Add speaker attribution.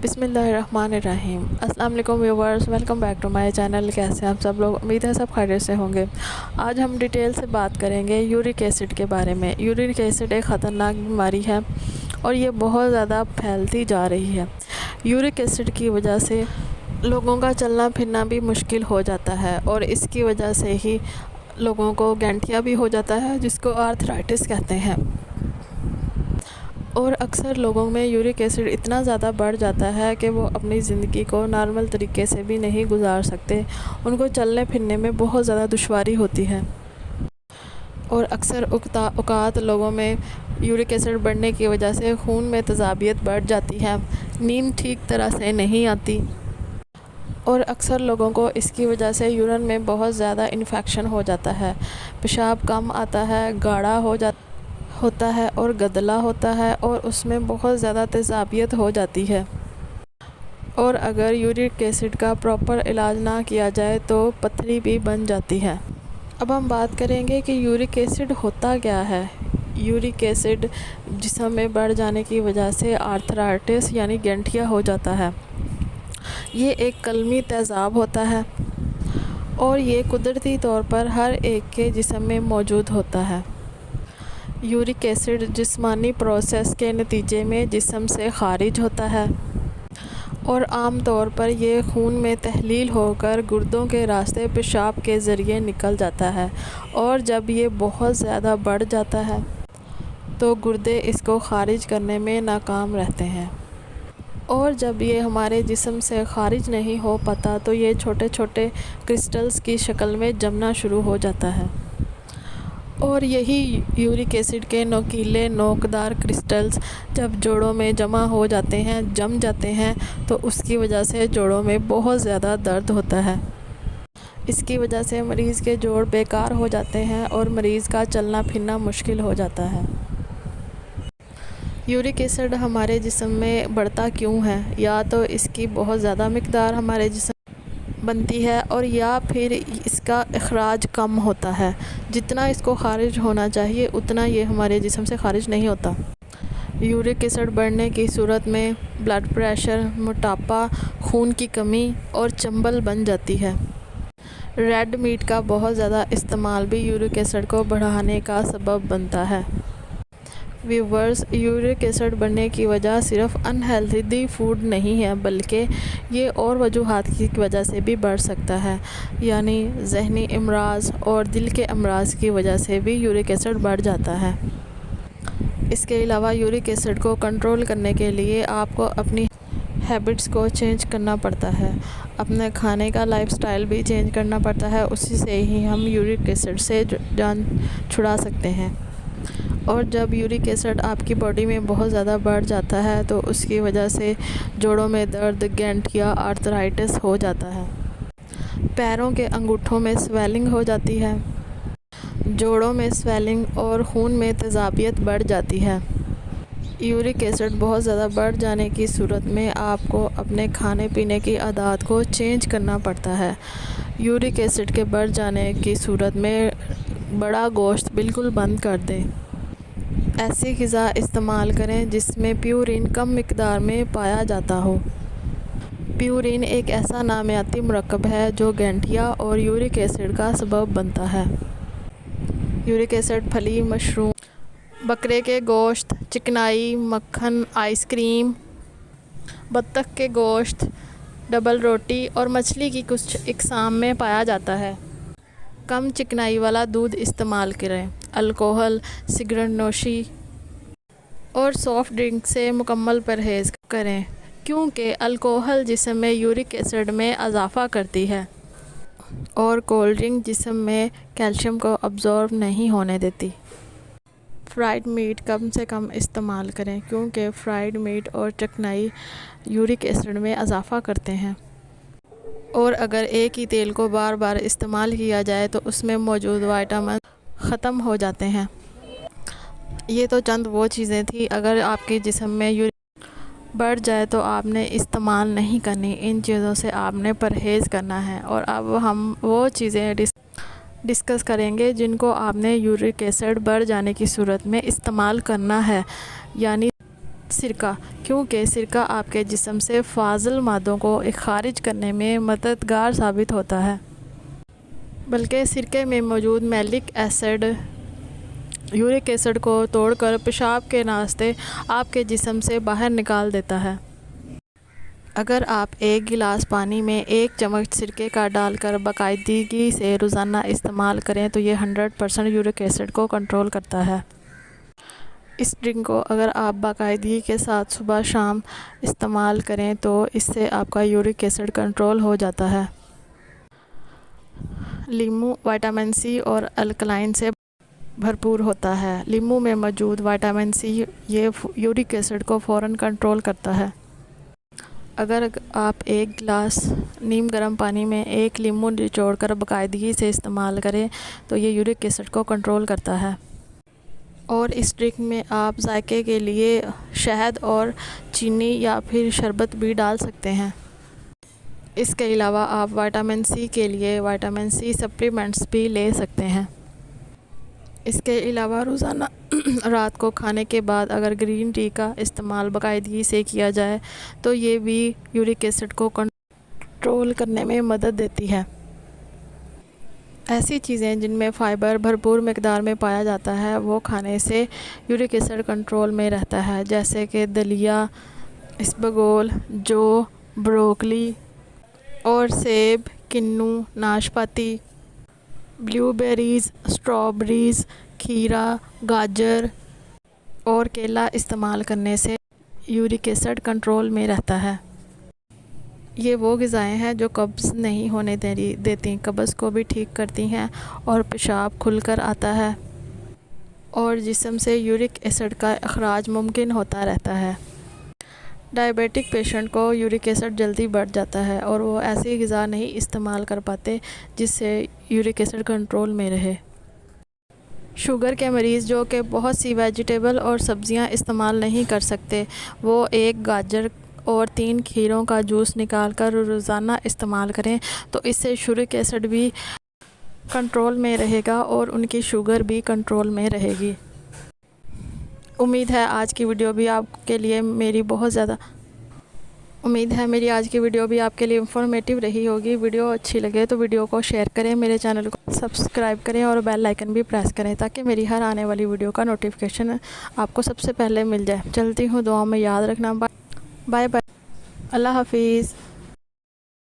Speaker 1: بسم اللہ الرحمن الرحیم۔ السلام علیکم viewers, welcome back to my channel. کیسے ہیں آپ سب لوگ؟ امید ہے سب خیریت سے ہوں گے۔ آج ہم ڈیٹیل سے بات کریں گے یورک ایسڈ کے بارے میں۔ یورک ایسڈ ایک خطرناک بیماری ہے اور یہ بہت زیادہ پھیلتی جا رہی ہے۔ یورک ایسڈ کی وجہ سے لوگوں کا چلنا پھرنا بھی مشکل ہو جاتا ہے اور اس کی وجہ سے ہی لوگوں کو گینٹھیا بھی ہو جاتا ہے، جس کو آرتھرائٹس کہتے ہیں۔ اور اکثر لوگوں میں یورک ایسڈ اتنا زیادہ بڑھ جاتا ہے کہ وہ اپنی زندگی کو نارمل طریقے سے بھی نہیں گزار سکتے، ان کو چلنے پھرنے میں بہت زیادہ دشواری ہوتی ہے۔ اور اکثر اوقات لوگوں میں یورک ایسڈ بڑھنے کی وجہ سے خون میں تیزابیت بڑھ جاتی ہے، نیند ٹھیک طرح سے نہیں آتی، اور اکثر لوگوں کو اس کی وجہ سے یورین میں بہت زیادہ انفیکشن ہو جاتا ہے، پیشاب کم آتا ہے، گاڑھا ہوتا ہے اور گدلا ہوتا ہے، اور اس میں بہت زیادہ تیزابیت ہو جاتی ہے۔ اور اگر یورک ایسڈ کا پراپر علاج نہ کیا جائے تو پتھری بھی بن جاتی ہے۔ اب ہم بات کریں گے کہ یورک ایسڈ ہوتا کیا ہے۔ یورک ایسڈ جسم میں بڑھ جانے کی وجہ سے آرتھرائٹس یعنی گینٹھیا ہو جاتا ہے۔ یہ ایک قلمی تیزاب ہوتا ہے اور یہ قدرتی طور پر ہر ایک کے جسم میں موجود ہوتا ہے۔ یورک ایسڈ جسمانی پروسیس کے نتیجے میں جسم سے خارج ہوتا ہے اور عام طور پر یہ خون میں تحلیل ہو کر گردوں کے راستے پیشاب کے ذریعے نکل جاتا ہے، اور جب یہ بہت زیادہ بڑھ جاتا ہے تو گردے اس کو خارج کرنے میں ناکام رہتے ہیں، اور جب یہ ہمارے جسم سے خارج نہیں ہو پاتا تو یہ چھوٹے چھوٹے کرسٹلز کی شکل میں جمنا شروع ہو جاتا ہے، اور یہی یورک ایسڈ کے نوکیلے نوکدار کرسٹلز جب جوڑوں میں جم جاتے ہیں تو اس کی وجہ سے جوڑوں میں بہت زیادہ درد ہوتا ہے۔ اس کی وجہ سے مریض کے جوڑ بیکار ہو جاتے ہیں اور مریض کا چلنا پھرنا مشکل ہو جاتا ہے۔ یورک ایسڈ ہمارے جسم میں بڑھتا کیوں ہے؟ یا تو اس کی بہت زیادہ مقدار ہمارے جسم بنتی ہے، اور یا پھر اس کا اخراج کم ہوتا ہے۔ جتنا اس کو خارج ہونا چاہیے اتنا یہ ہمارے جسم سے خارج نہیں ہوتا۔ یورک ایسڈ بڑھنے کی صورت میں بلڈ پریشر، موٹاپا، خون کی کمی اور چنبل بن جاتی ہے۔ ریڈ میٹ کا بہت زیادہ استعمال بھی یورک ایسڈ کو بڑھانے کا سبب بنتا ہے۔ ویورز، یورک ایسڈ بڑھنے کی وجہ صرف انہیلتھی فوڈ نہیں ہے، بلکہ یہ اور وجوہات کی وجہ سے بھی بڑھ سکتا ہے، یعنی ذہنی امراض اور دل کے امراض کی وجہ سے بھی یورک ایسڈ بڑھ جاتا ہے۔ اس کے علاوہ یورک ایسڈ کو کنٹرول کرنے کے لیے آپ کو اپنی ہیبٹس کو چینج کرنا پڑتا ہے، اپنے کھانے کا لائف سٹائل بھی چینج کرنا پڑتا ہے، اسی سے ہی ہم یورک ایسڈ سے جان چھڑا سکتے ہیں۔ اور جب یورک ایسڈ آپ کی باڈی میں بہت زیادہ بڑھ جاتا ہے تو اس کی وجہ سے جوڑوں میں درد، گینٹھیا، آرتھرائٹس ہو جاتا ہے، پیروں کے انگوٹھوں میں سویلنگ ہو جاتی ہے، جوڑوں میں سویلنگ اور خون میں تیزابیت بڑھ جاتی ہے۔ یورک ایسڈ بہت زیادہ بڑھ جانے کی صورت میں آپ کو اپنے کھانے پینے کی عادات کو چینج کرنا پڑتا ہے۔ یورک ایسڈ کے بڑھ جانے کی صورت میں بڑا گوشت بالکل بند کر دیں۔ ایسی غذا استعمال کریں جس میں پیورین کم مقدار میں پایا جاتا ہو۔ پیورین ایک ایسا نامیاتی مرکب ہے جو گینٹھیا اور یورک ایسڈ کا سبب بنتا ہے۔ یورک ایسڈ پھلی، مشروم، بکرے کے گوشت، چکنائی، مکھن، آئس کریم، بطخ کے گوشت، ڈبل روٹی اور مچھلی کی کچھ اقسام میں پایا جاتا ہے۔ کم چکنائی والا دودھ استعمال کریں۔ الکوحل، سگریٹ نوشی اور سافٹ ڈرنک سے مکمل پرہیز کریں، کیونکہ الکوحل جسم میں یورک ایسڈ میں اضافہ کرتی ہے، اور کولڈ ڈرنک جسم میں کیلشیم کو ابزارب نہیں ہونے دیتی۔ فرائیڈ میٹ کم سے کم استعمال کریں، کیونکہ فرائیڈ میٹ اور چکنائی یورک ایسڈ میں اضافہ کرتے ہیں، اور اگر ایک ہی تیل کو بار بار استعمال کیا جائے تو اس میں موجود وٹامن ختم ہو جاتے ہیں۔ یہ تو چند وہ چیزیں تھیں، اگر آپ کے جسم میں یورک بڑھ جائے تو آپ نے استعمال نہیں کرنی، ان چیزوں سے آپ نے پرہیز کرنا ہے۔ اور اب ہم وہ چیزیں ڈسکس کریں گے جن کو آپ نے یورک ایسڈ بڑھ جانے کی صورت میں استعمال کرنا ہے، یعنی سرکہ، کیونکہ سرکہ آپ کے جسم سے فاضل مادوں کو خارج کرنے میں مددگار ثابت ہوتا ہے، بلکہ سرکے میں موجود میلک ایسڈ یورک ایسڈ کو توڑ کر پیشاب کے راستے آپ کے جسم سے باہر نکال دیتا ہے۔ اگر آپ ایک گلاس پانی میں 1 چمچ سرکے کا ڈال کر باقاعدگی سے روزانہ استعمال کریں تو یہ 100% یورک ایسڈ کو کنٹرول کرتا ہے۔ اس ڈرنک کو اگر آپ باقاعدگی کے ساتھ صبح شام استعمال کریں تو اس سے آپ کا یورک ایسڈ کنٹرول ہو جاتا ہے۔ لیموں وٹامن سی اور الکلائن سے بھرپور ہوتا ہے۔ لیموں میں موجود وٹامن سی یہ یورک ایسڈ کو فوراً کنٹرول کرتا ہے۔ اگر آپ ایک گلاس نیم گرم پانی میں 1 لیموں نچوڑ کر باقاعدگی سے استعمال کریں تو یہ یورک ایسڈ کو کنٹرول کرتا ہے۔ اور اس ڈرنک میں آپ ذائقے کے لیے شہد اور چینی یا پھر شربت بھی ڈال سکتے ہیں۔ اس کے علاوہ آپ وٹامن سی کے لیے وٹامن سی سپلیمنٹس بھی لے سکتے ہیں۔ اس کے علاوہ روزانہ رات کو کھانے کے بعد اگر گرین ٹی کا استعمال باقاعدگی سے کیا جائے تو یہ بھی یورک ایسڈ کو کنٹرول کرنے میں مدد دیتی ہے۔ ایسی چیزیں جن میں فائبر بھرپور مقدار میں پایا جاتا ہے وہ کھانے سے یورک ایسڈ کنٹرول میں رہتا ہے، جیسے کہ دلیا، اسبگول، جو، بروکلی اور سیب، کنو، ناشپاتی، بلیو بیریز، اسٹرابیریز، کھیرا، گاجر اور کیلا استعمال کرنے سے یورک ایسڈ کنٹرول میں رہتا ہے۔ یہ وہ غذائیں ہیں جو قبض نہیں ہونے دیتی، قبض کو بھی ٹھیک کرتی ہیں اور پیشاب کھل کر آتا ہے اور جسم سے یورک ایسڈ کا اخراج ممکن ہوتا رہتا ہے۔ ڈائبیٹک پیشنٹ کو یورک ایسڈ جلدی بڑھ جاتا ہے اور وہ ایسی غذا نہیں استعمال کر پاتے جس سے یورک ایسڈ کنٹرول میں رہے۔ شوگر کے مریض جو کہ بہت سی ویجیٹیبل اور سبزیاں استعمال نہیں کر سکتے، وہ 1 گاجر اور 3 کھیروں کا جوس نکال کر روزانہ استعمال کریں تو اس سے یورک ایسڈ بھی کنٹرول میں رہے گا اور ان کی شوگر بھی کنٹرول میں رہے گی۔ امید ہے میری آج کی ویڈیو بھی آپ کے لیے انفارمیٹیو رہی ہوگی۔ ویڈیو اچھی لگے تو ویڈیو کو شیئر کریں، میرے چینل کو سبسکرائب کریں اور بیل آئیکن بھی پریس کریں تاکہ میری ہر آنے والی ویڈیو کا نوٹیفیکیشن آپ کو سب سے پہلے مل جائے۔ چلتی ہوں، دعاؤں میں یاد رکھنا۔ بائے بائے، اللہ حافظ۔